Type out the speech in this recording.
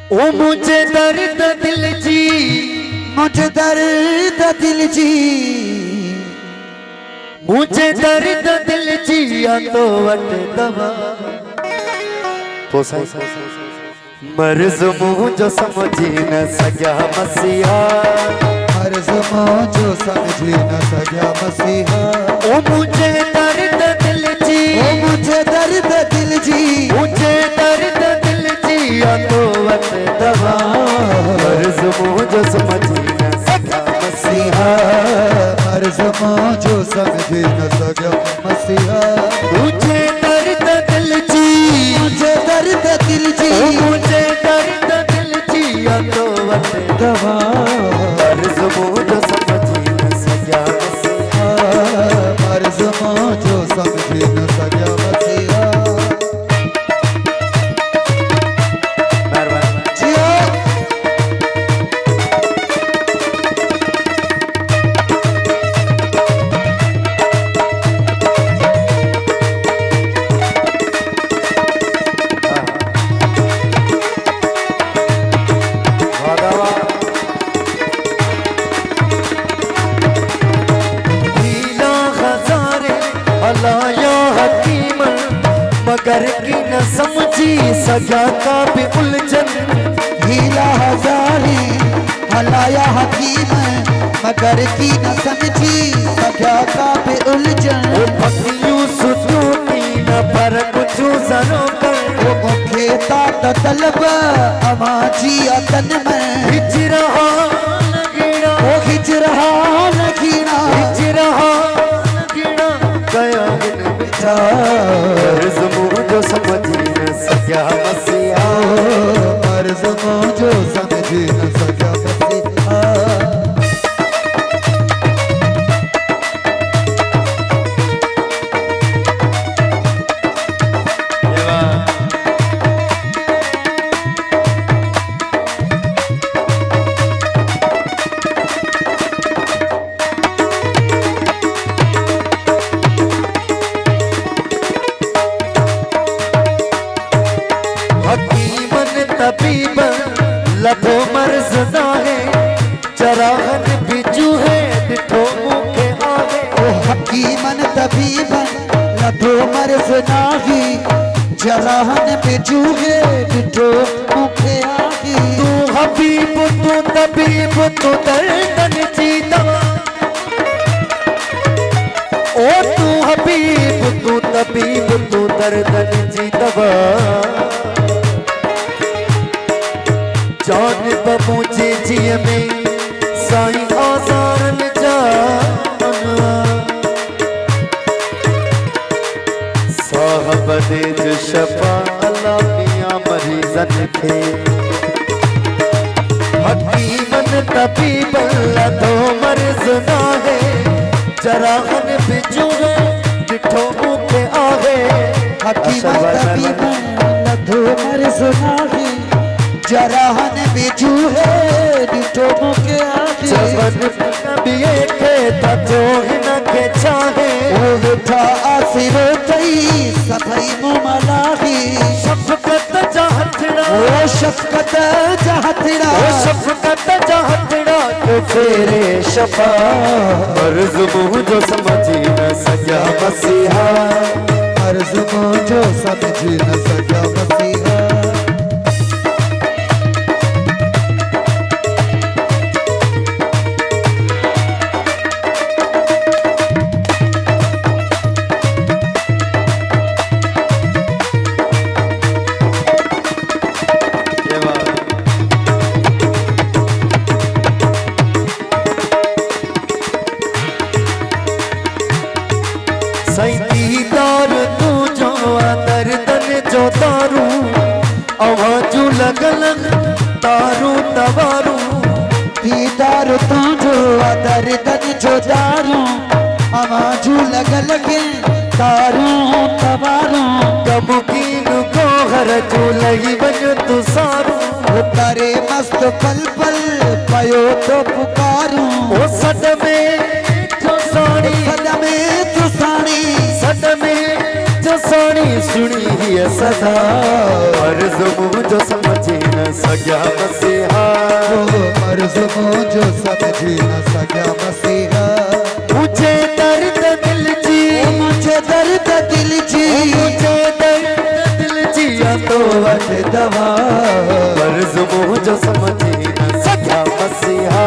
ओ मुझे दर्द दिल जी, मुझे दर्द दिल जी, मुझे दर्द दिल जी या तो वट दवा मर्ज मुँह जो समझी न सजा मसीहा, मर्ज जो समझी न सजा मसीहा। ओ मुझे दर्द दिल जी, ओ मुझे दर्द दिल जी, मुझे दर्द दिल जी या तो वट दवा मर्ज मुँह जो समझी न सजा मसीहा, मर्ज जो समझी न सजा मसीहा। मुझे दर्द दिल जी, मुझे दर्द दिल जी, मुझे दर्द दिल जी या तो वट दवा मर्ज मुँह जो समझी न सजा मसीहा, मर्ज जो समझी न सजा मसीहा। जियो मगर की न समझी सजा का भी उलझन, हीला हजारी हलाया हकीम मगर की न समझी सजा का भी उलझन। पतियों सुतूनी न पर कुछ जरो कर वो मुखेता तलब अमाजी अतन में हिच रहा लगीना, वो खिंच रहा लगीना, हिच रहा लगीना गया दिन बिछा मर्ज मुँह जो समझी न सजा मसीहा, मर्ज जो समझी न सजा मसीहा। हकीमन तबीबन लबो मर्ज ना है, चराहन बिजू है डिठो मुखे आगे। ओ हकीमन तबीबन लधो मर्ज नाही जराहन बिजूगे डिठो मुखे आगी। तू हबीब तू तबीब तू दर्दन जीता, ओ तू हबीब तू तबीब तू दर्दन जीतवा जान बमुझे जिय में साईं आजारन जाना साहब दे जो शफा अल्लाह मियां मरीजन थे। हकीमन तबीबन लधो मर्ज ना है, जराहन बिजू है डिठो मुखे आगे। हकीमन तबीबन लधो मर्ज नाही जराहन बिजू है डिठो मुखे आगी। जवन नबिये के तजो हिन के चाहे, ओ उठा आसिरो तई सभई मुमलाही। शफकत जहतड़ा, ओ शफकत जहतड़ा, ओ शफकत जहतड़ा के फेरे शफा मर्ज मुँह जो समझी न सजा मसीहा, मर्ज जो समझी न सजा मसीहा। सैतीदार तू जो दर्दन जो दारू आवाजू लगल तारू तवारू। दीदार तू जो दर्दन जो दारू आवाजू लगल के तारू तवारू। कमुकीन को हर जो लगी बन तू सारू, करे मस्त पल पल पयो तो पुकारू। ओ सद में जो साड़ी, सद में जो साड़ी, सद में जो साड़ी सुनी है सदा अर्ज़ मुझो समझी न सघिया मसीहा अर्ज़ मुझो समझी न सघिया मसीहा मुझे दर्द दिल जी मुझे दर्द दिल जी मुझे दर्द दिल जी तो वट दवा अर्ज़ मुझो समझी न सघिया मसीहा